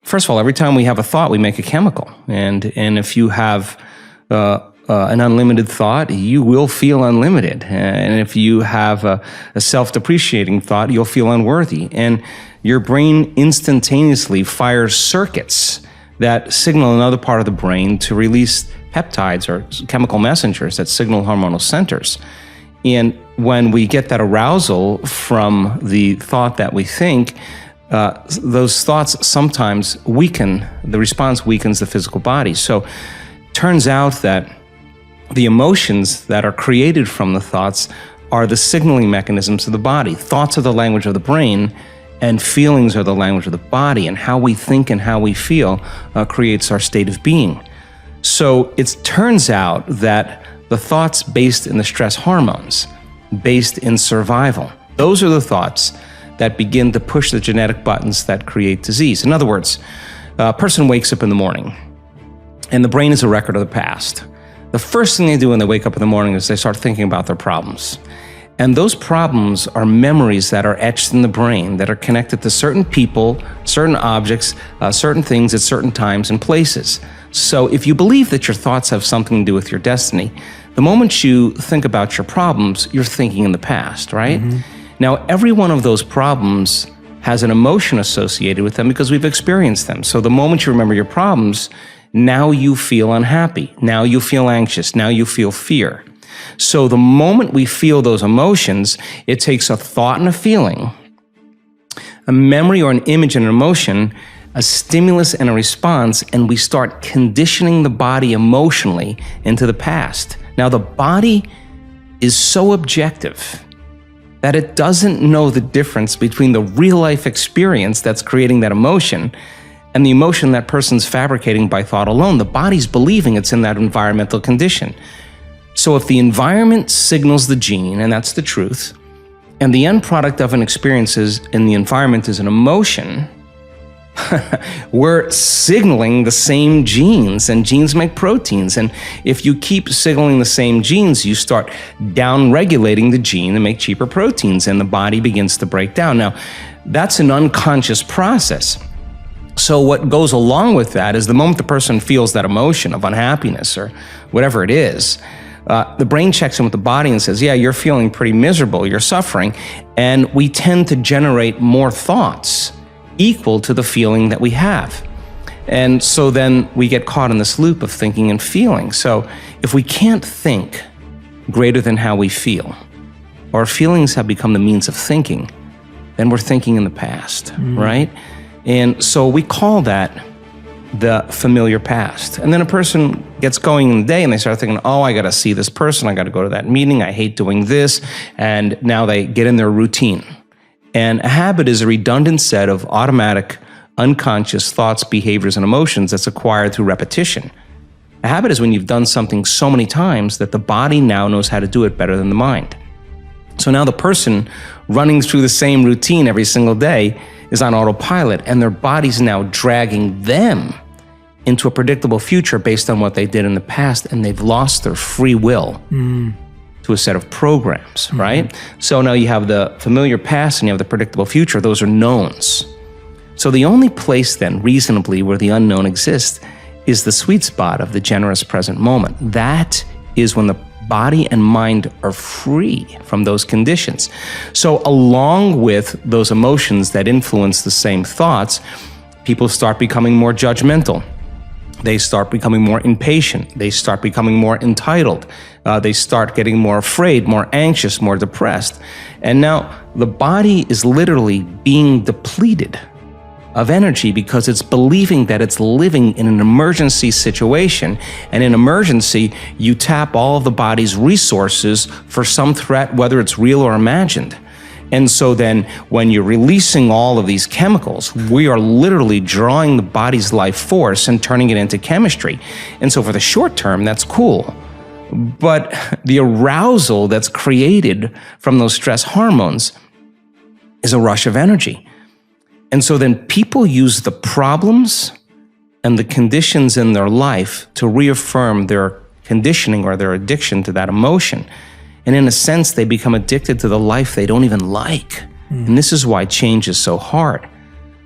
First of all, every time we have a thought, we make a chemical. And if you have an unlimited thought, you will feel unlimited. And if you have a self-depreciating thought, you'll feel unworthy. And your brain instantaneously fires circuits that signal another part of the brain to release peptides or chemical messengers that signal hormonal centers. And when we get that arousal from the thought that we think, those thoughts sometimes weaken, the response weakens the physical body. So turns out that the emotions that are created from the thoughts are the signaling mechanisms of the body. Thoughts are the language of the brain, and feelings are the language of the body. And how we think and how we feel creates our state of being. So it turns out that the thoughts based in the stress hormones, based in survival, those are the thoughts that begin to push the genetic buttons that create disease. In other words, a person wakes up in the morning, and the brain is a record of the past. The first thing they do when they wake up in the morning is they start thinking about their problems. And those problems are memories that are etched in the brain that are connected to certain people, certain objects, certain things at certain times and places. So if you believe that your thoughts have something to do with your destiny, the moment you think about your problems, you're thinking in the past, right? Mm-hmm. Now, every one of those problems has an emotion associated with them because we've experienced them. So the moment you remember your problems, now you feel unhappy. Now you feel anxious. Now you feel fear. So the moment we feel those emotions, it takes a thought and a feeling, a memory or an image and an emotion, a stimulus and a response, and we start conditioning the body emotionally into the past. Now, the body is so objective that it doesn't know the difference between the real-life experience that's creating that emotion and the emotion that person's fabricating by thought alone. The body's believing it's in that environmental condition. So if the environment signals the gene, and that's the truth, and the end product of an experience in the environment is an emotion, we're signaling the same genes, and genes make proteins. And if you keep signaling the same genes, you start down-regulating the gene to make cheaper proteins, and the body begins to break down. Now, that's an unconscious process. So what goes along with that is the moment the person feels that emotion of unhappiness or whatever it is, the brain checks in with the body and says, yeah, you're feeling pretty miserable, you're suffering. And we tend to generate more thoughts equal to the feeling that we have. And so then we get caught in this loop of thinking and feeling. So if we can't think greater than how we feel, or feelings have become the means of thinking, then we're thinking in the past, right? And so we call that the familiar past. And then a person gets going in the day and they start thinking, oh, I got to see this person, I got to go to that meeting, I hate doing this. And now they get in their routine. And a habit is a redundant set of automatic, unconscious thoughts, behaviors, and emotions that's acquired through repetition. A habit is when you've done something so many times that the body now knows how to do it better than the mind. So now the person running through the same routine every single day is on autopilot, and their body's now dragging them into a predictable future based on what they did in the past, and they've lost their free will to a set of programs, right? So now you have the familiar past and you have the predictable future. Those are knowns. So the only place then, reasonably, where the unknown exists is the sweet spot of the generous present moment. That is when the body and mind are free from those conditions. So along with those emotions that influence the same thoughts, people start becoming more judgmental. They start becoming more impatient. They start becoming more entitled. They start getting more afraid, more anxious, more depressed. And now the body is literally being depleted of energy because it's believing that it's living in an emergency situation. And in emergency, you tap all of the body's resources for some threat, whether it's real or imagined. And so then when you're releasing all of these chemicals, we are literally drawing the body's life force and turning it into chemistry. And so for the short term, that's cool. But the arousal that's created from those stress hormones is a rush of energy. And so then people use the problems and the conditions in their life to reaffirm their conditioning or their addiction to that emotion. And in a sense, they become addicted to the life they don't even like. And this is why change is so hard.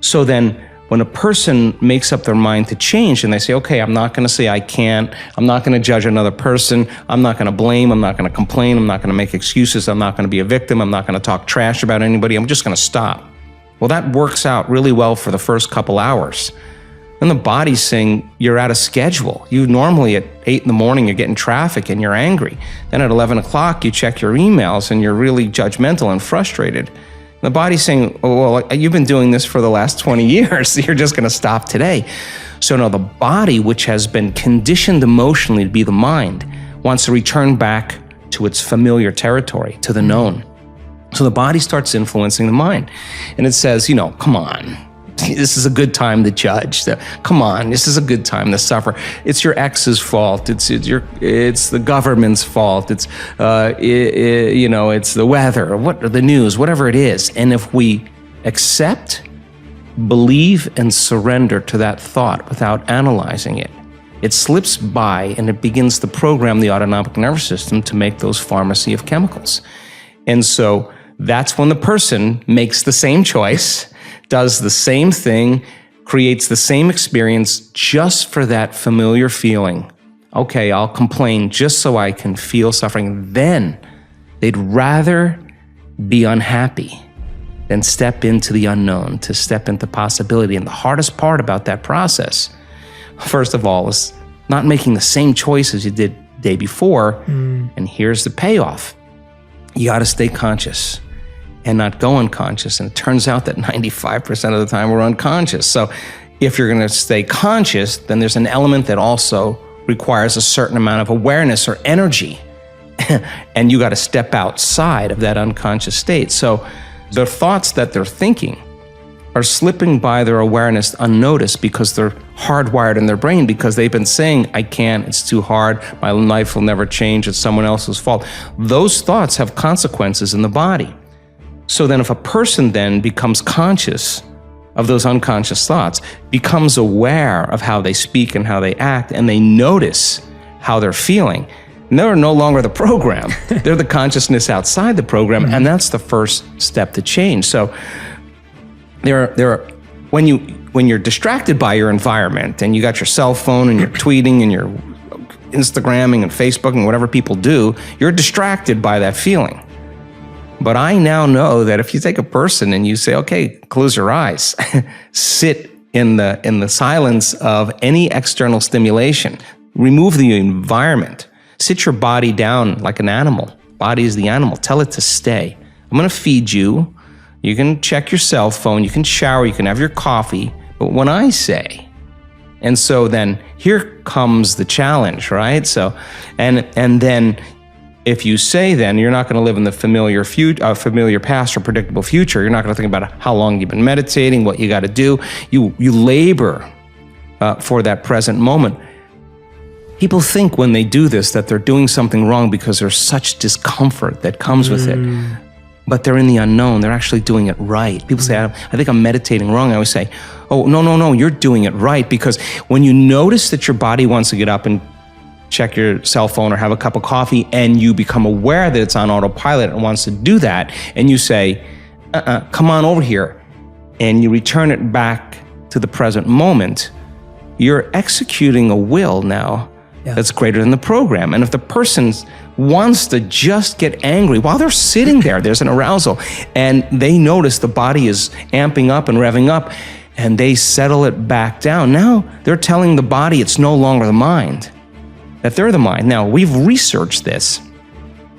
So then when a person makes up their mind to change and they say, okay, I'm not going to say I can't, I'm not going to judge another person, I'm not going to blame, I'm not going to complain, I'm not going to make excuses, I'm not going to be a victim, I'm not going to talk trash about anybody, I'm just going to stop. Well, that works out really well for the first couple hours. Then the body's saying you're out of schedule. You normally at 8 in the morning, you're getting traffic and you're angry. Then at 11 o'clock, you check your emails and you're really judgmental and frustrated. The body's saying, oh, well, you've been doing this for the last 20 years. You're just going to stop today. So now the body, which has been conditioned emotionally to be the mind, wants to return back to its familiar territory, to the known. So the body starts influencing the mind. And it says, come on. This is a good time to judge. Come on, this is a good time to suffer. It's your ex's fault. It's the government's fault. It's it's the weather, the news, whatever it is. And if we accept, believe, and surrender to that thought without analyzing it, it slips by and it begins to program the autonomic nervous system to make those pharmacy of chemicals. And so that's when the person makes the same choice, does the same thing, creates the same experience just for that familiar feeling. Okay, I'll complain just so I can feel suffering. Then they'd rather be unhappy than step into the unknown, to step into possibility. And the hardest part about that process, first of all, is not making the same choices you did the day before. And here's the payoff. You got to stay conscious and not go unconscious. And it turns out that 95% of the time we're unconscious. So if you're going to stay conscious, then there's an element that also requires a certain amount of awareness or energy. And you got to step outside of that unconscious state. So the thoughts that they're thinking are slipping by their awareness unnoticed because they're hardwired in their brain, because they've been saying, I can't, it's too hard, my life will never change, it's someone else's fault. Those thoughts have consequences in the body. So then if a person then becomes conscious of those unconscious thoughts, becomes aware of how they speak and how they act, and they notice how they're feeling, they're no longer the program. They're the consciousness outside the program, and that's the first step to change. So when you're distracted by your environment and you got your cell phone and you're tweeting and you're Instagramming and Facebooking, whatever people do, you're distracted by that feeling. But I now know that if you take a person and you say, okay, close your eyes, sit in the silence of any external stimulation, remove the environment, sit your body down like an animal. Body is the animal. Tell it to stay. I'm going to feed you. You can check your cell phone. You can shower. You can have your coffee. But when I say, and so then here comes the challenge, right? So, and then if you say then you're not going to live in the familiar past or predictable future, you're not going to think about how long you've been meditating, what you got to do. You labor for that present moment. People think when they do this that they're doing something wrong because there's such discomfort that comes with it. But they're in the unknown. They're actually doing it right. People say, I think I'm meditating wrong. I always say, oh, no, you're doing it right. Because when you notice that your body wants to get up and check your cell phone or have a cup of coffee, and you become aware that it's on autopilot and wants to do that, and you say, come on over here, and you return it back to the present moment, you're executing a will now that's greater than the program. And if the person wants to just get angry while they're sitting there, there's an arousal, and they notice the body is amping up and revving up, and they settle it back down. Now they're telling the body it's no longer the mind, that they're the mind. Now, we've researched this,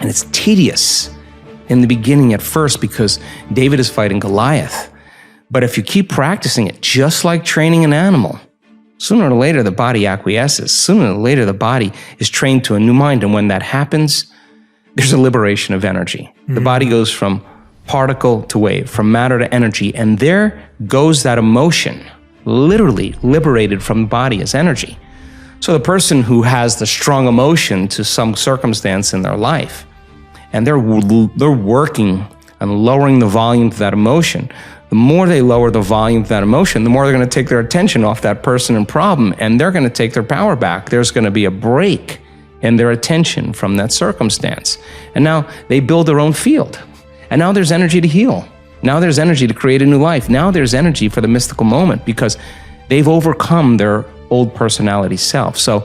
and it's tedious in the beginning at first because David is fighting Goliath. But if you keep practicing it, just like training an animal, sooner or later the body acquiesces. Sooner or later the body is trained to a new mind, and when that happens, there's a liberation of energy. The body goes from particle to wave, from matter to energy, and there goes that emotion, literally liberated from the body as energy. So the person who has the strong emotion to some circumstance in their life, and they're working on lowering the volume of that emotion, the more they lower the volume of that emotion, the more they're going to take their attention off that person and problem, and they're going to take their power back. There's going to be a break in their attention from that circumstance. And now they build their own field. And now there's energy to heal. Now there's energy to create a new life. Now there's energy for the mystical moment because they've overcome their old personality self. So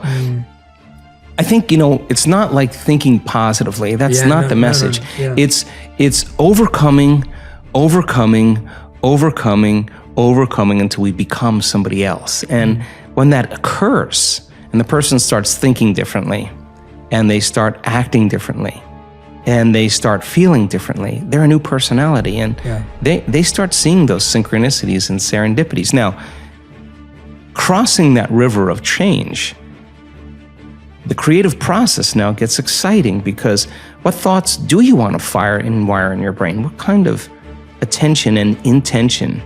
I think, it's not like thinking positively. That's not the message. Yeah. It's overcoming until we become somebody else. And when that occurs and the person starts thinking differently and they start acting differently and they start feeling differently, they're a new personality. And they start seeing those synchronicities and serendipities. Now, crossing that river of change, the creative process now gets exciting because what thoughts do you want to fire and wire in your brain? What kind of attention and intention